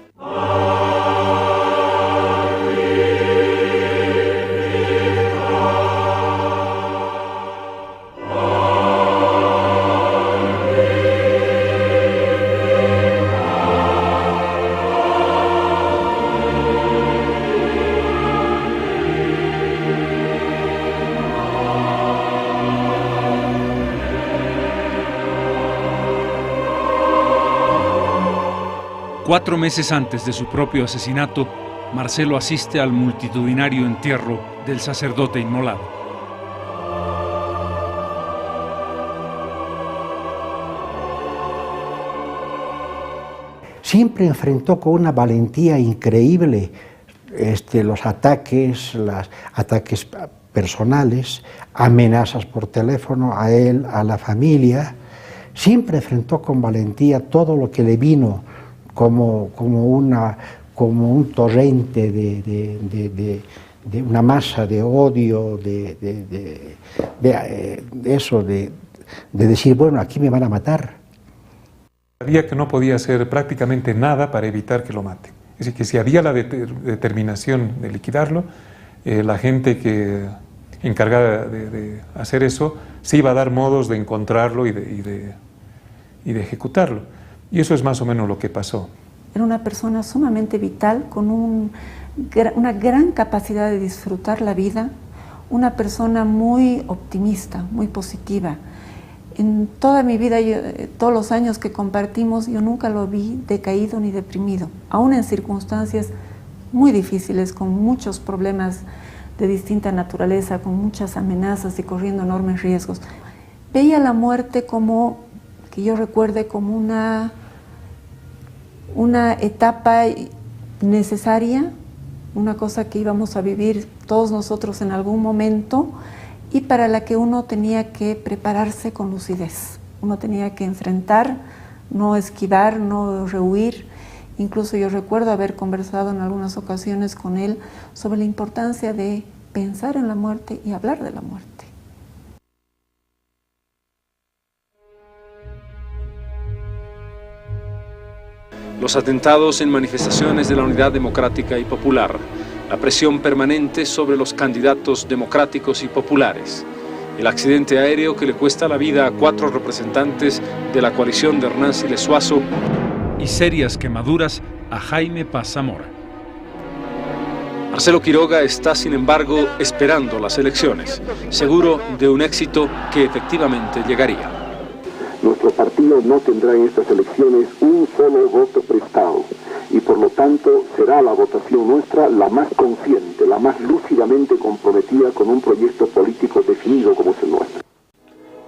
[SPEAKER 1] Cuatro meses antes de su propio asesinato, Marcelo asiste al multitudinario entierro del sacerdote inmolado.
[SPEAKER 4] Siempre enfrentó con una valentía increíble los ataques personales, amenazas por teléfono a él, a la familia. Siempre enfrentó con valentía todo lo que le vino como un torrente de una masa de odio, de decir, bueno, aquí me van a matar.
[SPEAKER 7] Sabía que no podía hacer prácticamente nada para evitar que lo maten. Es decir, que si había la determinación de liquidarlo, la gente que encargada de hacer eso se iba a dar modos de encontrarlo y de ejecutarlo. Y eso es más o menos lo que pasó.
[SPEAKER 6] Era una persona sumamente vital, con una gran capacidad de disfrutar la vida, una persona muy optimista, muy positiva. En toda mi vida, todos los años que compartimos, yo nunca lo vi decaído ni deprimido, aún en circunstancias muy difíciles, con muchos problemas de distinta naturaleza, con muchas amenazas y corriendo enormes riesgos. Veía la muerte como, que yo recuerde, como una etapa necesaria, una cosa que íbamos a vivir todos nosotros en algún momento y para la que uno tenía que prepararse con lucidez. Uno tenía que enfrentar, no esquivar, no rehuir. Incluso yo recuerdo haber conversado en algunas ocasiones con él sobre la importancia de pensar en la muerte y hablar de la muerte.
[SPEAKER 2] Los atentados en manifestaciones de la Unidad Democrática y Popular, la presión permanente sobre los candidatos democráticos y populares, el accidente aéreo que le cuesta la vida a 4 representantes de la coalición de Hernán Siles Suazo y serias quemaduras a Jaime Paz Zamora. Marcelo Quiroga está, sin embargo, esperando las elecciones, seguro de un éxito que efectivamente llegaría.
[SPEAKER 11] Nuestro partido no tendrá en estas elecciones un solo voto prestado y por lo tanto será la votación nuestra la más consciente, la más lúcidamente comprometida con un proyecto político definido como es el nuestro.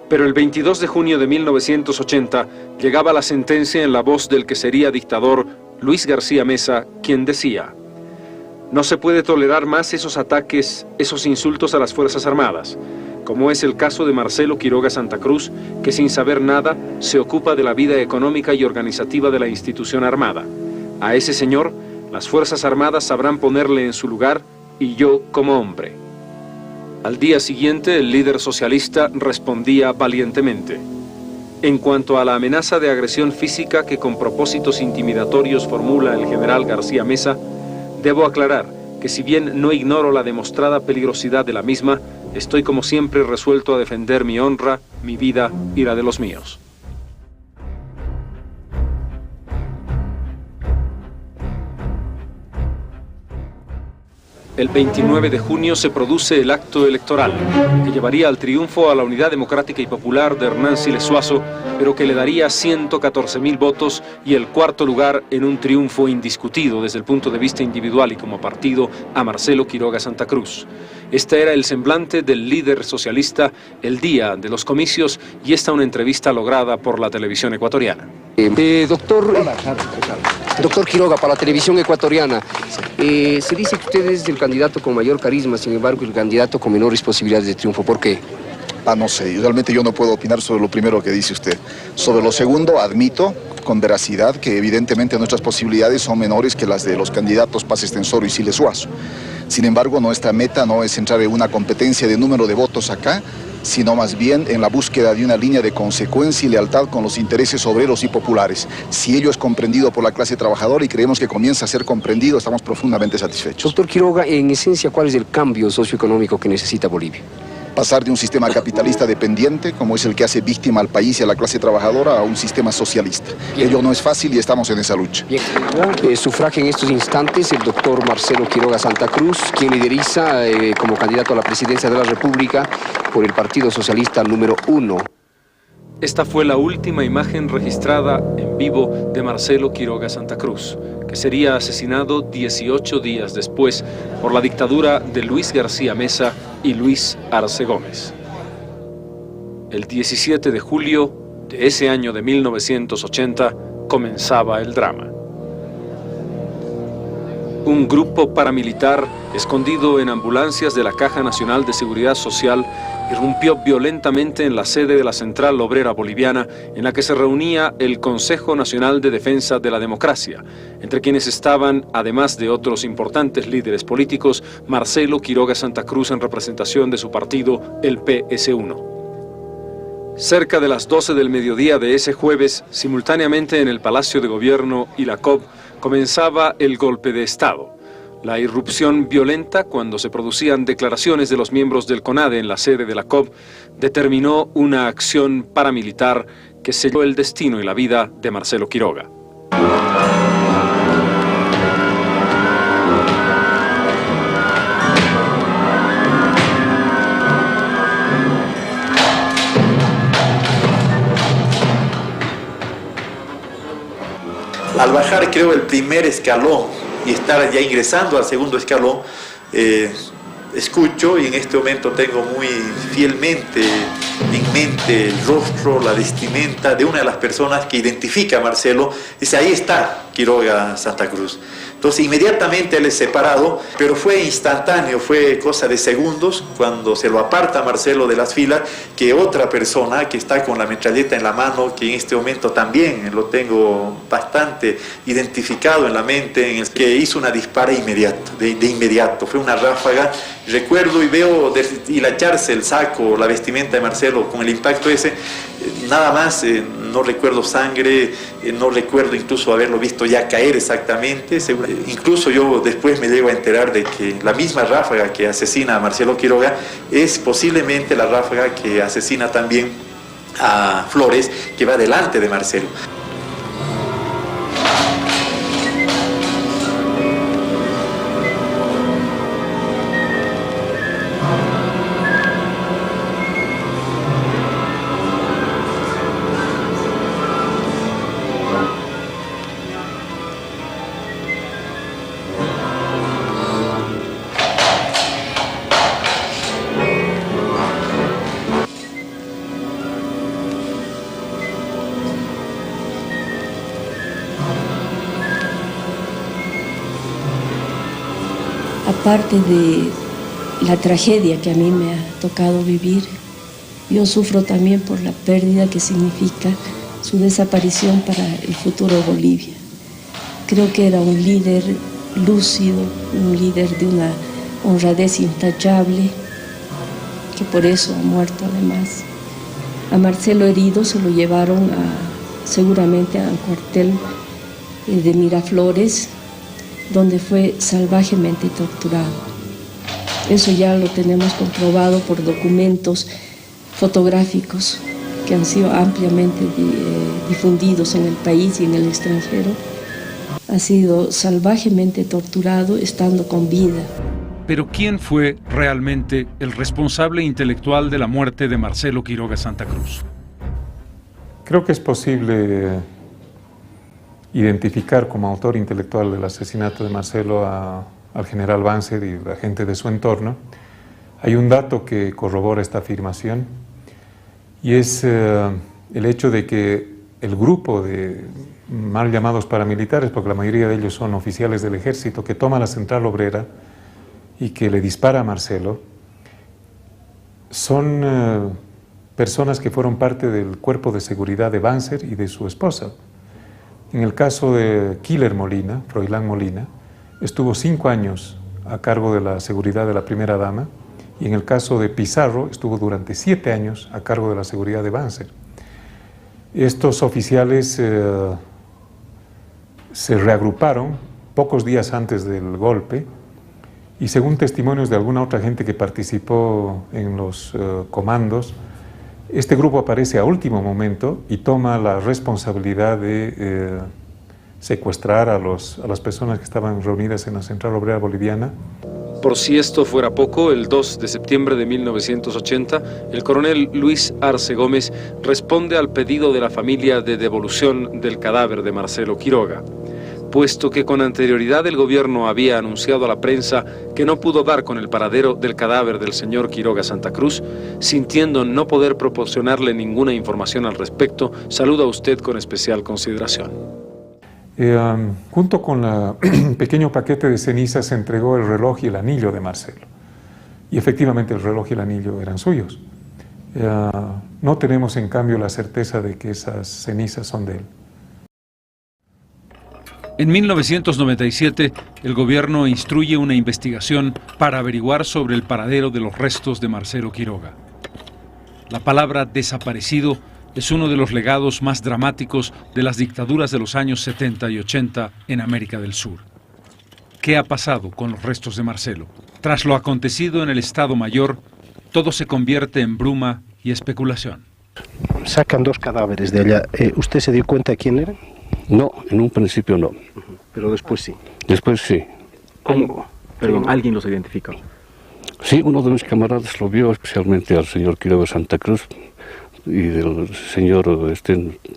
[SPEAKER 2] Pero el 22 de junio de 1980 llegaba la sentencia en la voz del que sería dictador Luis García Meza, quien decía: no se puede tolerar más esos ataques, esos insultos a las Fuerzas Armadas, como es el caso de Marcelo Quiroga Santa Cruz, que sin saber nada se ocupa de la vida económica y organizativa de la institución armada. A ese señor, las Fuerzas Armadas sabrán ponerle en su lugar y yo como hombre. Al día siguiente, el líder socialista respondía valientemente: en cuanto a la amenaza de agresión física que con propósitos intimidatorios formula el general García Meza, debo aclarar que si bien no ignoro la demostrada peligrosidad de la misma, estoy como siempre resuelto a defender mi honra, mi vida y la de los míos. El 29 de junio se produce el acto electoral, que llevaría al triunfo a la Unidad Democrática y Popular de Hernán Siles Suazo, pero que le daría 114.000 votos y el cuarto lugar en un triunfo indiscutido desde el punto de vista individual y como partido a Marcelo Quiroga Santa Cruz. Este era el semblante del líder socialista el día de los comicios y esta una entrevista lograda por la televisión ecuatoriana.
[SPEAKER 15] Doctor Quiroga, para la televisión ecuatoriana, se dice que usted es el candidato con mayor carisma, sin embargo el candidato con menores posibilidades de triunfo. ¿Por qué?
[SPEAKER 16] No sé, realmente yo no puedo opinar sobre lo primero que dice usted. Sobre lo segundo, admito con veracidad que evidentemente nuestras posibilidades son menores que las de los candidatos Paz Extensoro y Siles Suazo. Sin embargo, nuestra meta no es entrar en una competencia de número de votos acá, sino más bien en la búsqueda de una línea de consecuencia y lealtad con los intereses obreros y populares. Si ello es comprendido por la clase trabajadora y creemos que comienza a ser comprendido, estamos profundamente satisfechos.
[SPEAKER 15] Doctor Quiroga, en esencia, ¿cuál es el cambio socioeconómico que necesita Bolivia?
[SPEAKER 16] Pasar de un sistema capitalista dependiente, como es el que hace víctima al país y a la clase trabajadora, a un sistema socialista. Bien. Ello no es fácil y estamos en esa lucha.
[SPEAKER 15] Bien. Sufraga en estos instantes el doctor Marcelo Quiroga Santa Cruz, quien lideriza como candidato a la presidencia de la República por el Partido Socialista número 1.
[SPEAKER 2] Esta fue la última imagen registrada en vivo de Marcelo Quiroga Santa Cruz, que sería asesinado 18 días después por la dictadura de Luis García Meza y Luis Arce Gómez. El 17 de julio de ese año de 1980 comenzaba el drama. Un grupo paramilitar, escondido en ambulancias de la Caja Nacional de Seguridad Social, irrumpió violentamente en la sede de la Central Obrera Boliviana, en la que se reunía el Consejo Nacional de Defensa de la Democracia, entre quienes estaban, además de otros importantes líderes políticos, Marcelo Quiroga Santa Cruz en representación de su partido, el PS1. Cerca de las 12 del mediodía de ese jueves, simultáneamente en el Palacio de Gobierno y la COP, comenzaba el golpe de Estado. La irrupción violenta, cuando se producían declaraciones de los miembros del CONADE en la sede de la COP, determinó una acción paramilitar que selló el destino y la vida de Marcelo Quiroga.
[SPEAKER 17] Al bajar, creo, el primer escalón y estar ya ingresando al segundo escalón, escucho, y en este momento tengo muy fielmente en mente el rostro, la vestimenta de una de las personas que identifica a Marcelo. Dice, ahí está Quiroga Santa Cruz. Entonces inmediatamente él es separado, pero fue instantáneo, fue cosa de segundos cuando se lo aparta Marcelo de las filas, que otra persona que está con la metralleta en la mano, que en este momento también lo tengo bastante identificado en la mente, en el que hizo una dispara inmediato, de inmediato, fue una ráfaga. Recuerdo y veo deshilacharse el saco, la vestimenta de Marcelo con el impacto ese, nada más, no recuerdo sangre, no recuerdo incluso haberlo visto ya caer exactamente. Incluso yo después me llego a enterar de que la misma ráfaga que asesina a Marcelo Quiroga es posiblemente la ráfaga que asesina también a Flores, que va delante de Marcelo.
[SPEAKER 5] Aparte de la tragedia que a mí me ha tocado vivir, yo sufro también por la pérdida que significa su desaparición para el futuro de Bolivia. Creo que era un líder lúcido, un líder de una honradez intachable, que por eso ha muerto además. A Marcelo herido se lo llevaron seguramente al cuartel de Miraflores, donde fue salvajemente torturado. Eso ya lo tenemos comprobado por documentos fotográficos que han sido ampliamente difundidos en el país y en el extranjero. Ha sido salvajemente torturado estando con vida.
[SPEAKER 1] Pero ¿quién fue realmente el responsable intelectual de la muerte de Marcelo Quiroga Santa Cruz?
[SPEAKER 7] Creo que es posible identificar como autor intelectual del asesinato de Marcelo al general Banzer y la gente de su entorno. Hay un dato que corrobora esta afirmación y es el hecho de que el grupo de mal llamados paramilitares, porque la mayoría de ellos son oficiales del ejército, que toma la central obrera y que le dispara a Marcelo, son personas que fueron parte del cuerpo de seguridad de Banzer y de su esposa. En el caso de Killer Molina, Froilán Molina, estuvo 5 años a cargo de la seguridad de la primera dama, y en el caso de Pizarro estuvo durante 7 años a cargo de la seguridad de Banzer. Estos oficiales se reagruparon pocos días antes del golpe y, según testimonios de alguna otra gente que participó en los comandos, este grupo aparece a último momento y toma la responsabilidad de secuestrar a las personas que estaban reunidas en la Central Obrera Boliviana.
[SPEAKER 2] Por si esto fuera poco, el 2 de septiembre de 1980, el coronel Luis Arce Gómez responde al pedido de la familia de devolución del cadáver de Marcelo Quiroga, puesto que con anterioridad el gobierno había anunciado a la prensa que no pudo dar con el paradero del cadáver del señor Quiroga Santa Cruz. Sintiendo no poder proporcionarle ninguna información al respecto, saluda a usted con especial consideración.
[SPEAKER 7] Junto con el pequeño paquete de cenizas se entregó el reloj y el anillo de Marcelo. Y efectivamente el reloj y el anillo eran suyos. No tenemos en cambio la certeza de que esas cenizas son de él.
[SPEAKER 1] En 1997, el gobierno instruye una investigación para averiguar sobre el paradero de los restos de Marcelo Quiroga. La palabra desaparecido es uno de los legados más dramáticos de las dictaduras de los años 70 y 80 en América del Sur. ¿Qué ha pasado con los restos de Marcelo? Tras lo acontecido en el Estado Mayor, todo se convierte en bruma y especulación.
[SPEAKER 18] Sacan 2 cadáveres de allá. ¿Usted se dio cuenta de quién eran?
[SPEAKER 19] No, en un principio no.
[SPEAKER 18] Pero después sí.
[SPEAKER 19] Después sí.
[SPEAKER 20] ¿Cómo? Perdón, ¿alguien los identificó?
[SPEAKER 19] Sí, uno de mis camaradas lo vio, especialmente al señor Quiroga Santa Cruz, y del señor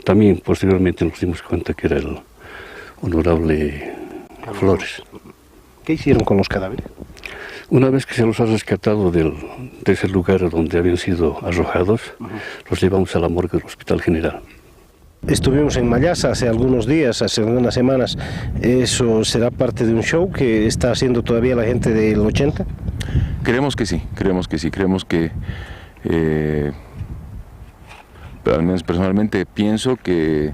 [SPEAKER 19] también posteriormente nos dimos cuenta que era honorable Flores.
[SPEAKER 18] ¿Qué hicieron con los cadáveres?
[SPEAKER 19] Una vez que se los ha rescatado de ese lugar donde habían sido arrojados, los llevamos a la morgue del Hospital General.
[SPEAKER 18] Estuvimos en Mallasa hace algunos días, hace unas semanas. ¿Eso será parte de un show que está haciendo todavía la gente del 80?
[SPEAKER 21] Creemos que sí. Creemos que pero al menos personalmente pienso que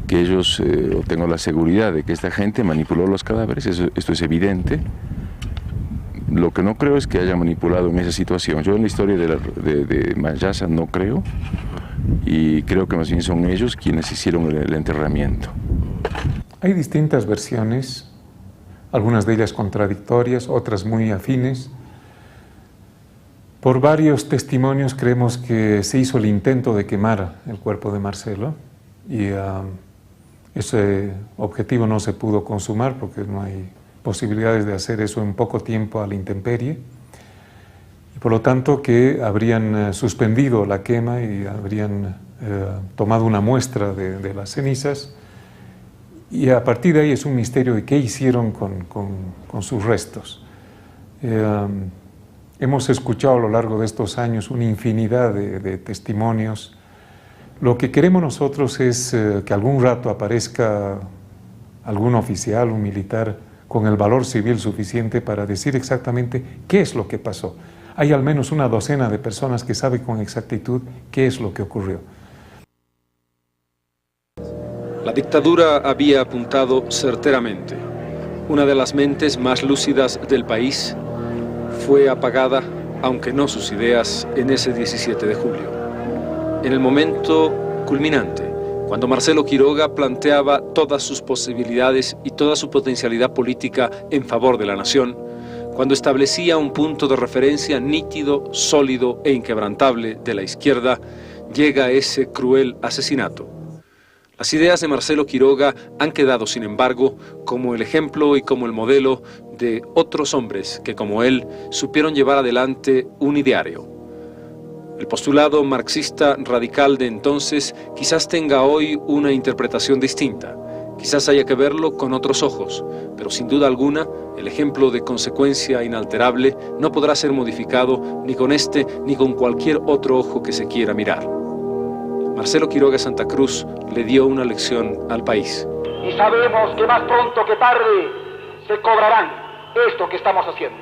[SPEAKER 21] ellos, tengo la seguridad de que esta gente manipuló los cadáveres, esto es evidente. Lo que no creo es que haya manipulado en esa situación. Yo en la historia de Mallasa no creo, y creo que más bien son ellos quienes hicieron el enterramiento.
[SPEAKER 7] Hay distintas versiones, algunas de ellas contradictorias, otras muy afines. Por varios testimonios creemos que se hizo el intento de quemar el cuerpo de Marcelo, y ese objetivo no se pudo consumar porque no hay posibilidades de hacer eso en poco tiempo a la intemperie, y por lo tanto que habrían suspendido la quema y habrían tomado una muestra de las cenizas, y a partir de ahí es un misterio de qué hicieron con sus restos. Hemos escuchado a lo largo de estos años una infinidad de testimonios. Lo que queremos nosotros es que algún rato aparezca algún oficial, un militar, con el valor civil suficiente para decir exactamente qué es lo que pasó. Hay al menos una docena de personas que saben con exactitud qué es lo que ocurrió.
[SPEAKER 2] La dictadura había apuntado certeramente. Una de las mentes más lúcidas del país fue apagada, aunque no sus ideas, en ese 17 de julio. En el momento culminante, cuando Marcelo Quiroga planteaba todas sus posibilidades y toda su potencialidad política en favor de la nación, cuando establecía un punto de referencia nítido, sólido e inquebrantable de la izquierda, llega ese cruel asesinato. Las ideas de Marcelo Quiroga han quedado, sin embargo, como el ejemplo y como el modelo de otros hombres que, como él, supieron llevar adelante un ideario. El postulado marxista radical de entonces quizás tenga hoy una interpretación distinta, quizás haya que verlo con otros ojos, pero sin duda alguna, el ejemplo de consecuencia inalterable no podrá ser modificado ni con este ni con cualquier otro ojo que se quiera mirar. Marcelo Quiroga Santa Cruz le dio una lección al país.
[SPEAKER 3] Y sabemos que más pronto que tarde se cobrarán esto que estamos haciendo.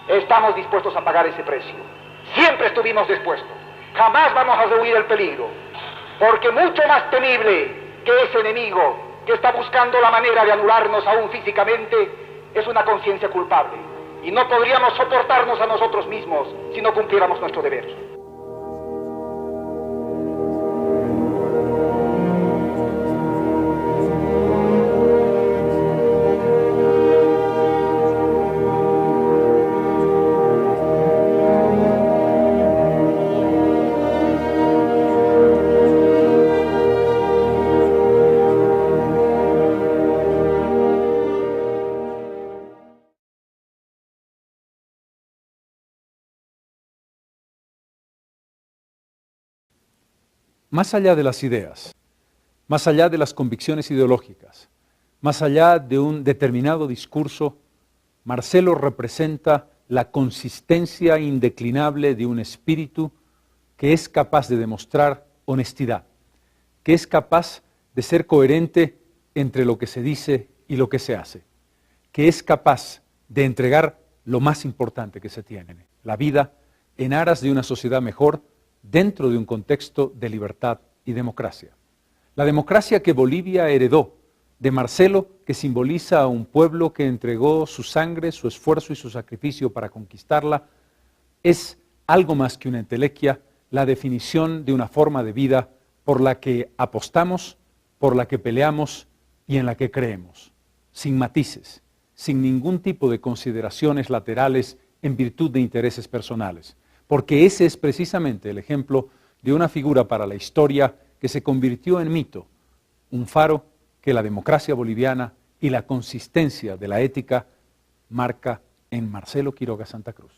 [SPEAKER 3] Estamos dispuestos a pagar ese precio. Siempre estuvimos dispuestos. Jamás vamos a rehuir el peligro. Porque mucho más temible que ese enemigo que está buscando la manera de anularnos aún físicamente es una conciencia culpable. Y no podríamos soportarnos a nosotros mismos si no cumpliéramos nuestro deber.
[SPEAKER 1] Más allá de las ideas, más allá de las convicciones ideológicas, más allá de un determinado discurso, Marcelo representa la consistencia indeclinable de un espíritu que es capaz de demostrar honestidad, que es capaz de ser coherente entre lo que se dice y lo que se hace, que es capaz de entregar lo más importante que se tiene, la vida, en aras de una sociedad mejor, dentro de un contexto de libertad y democracia. La democracia que Bolivia heredó de Marcelo, que simboliza a un pueblo que entregó su sangre, su esfuerzo y su sacrificio para conquistarla, es algo más que una entelequia, la definición de una forma de vida por la que apostamos, por la que peleamos y en la que creemos, sin matices, sin ningún tipo de consideraciones laterales en virtud de intereses personales. Porque ese es precisamente el ejemplo de una figura para la historia que se convirtió en mito, un faro que la democracia boliviana y la consistencia de la ética marca en Marcelo Quiroga Santa Cruz.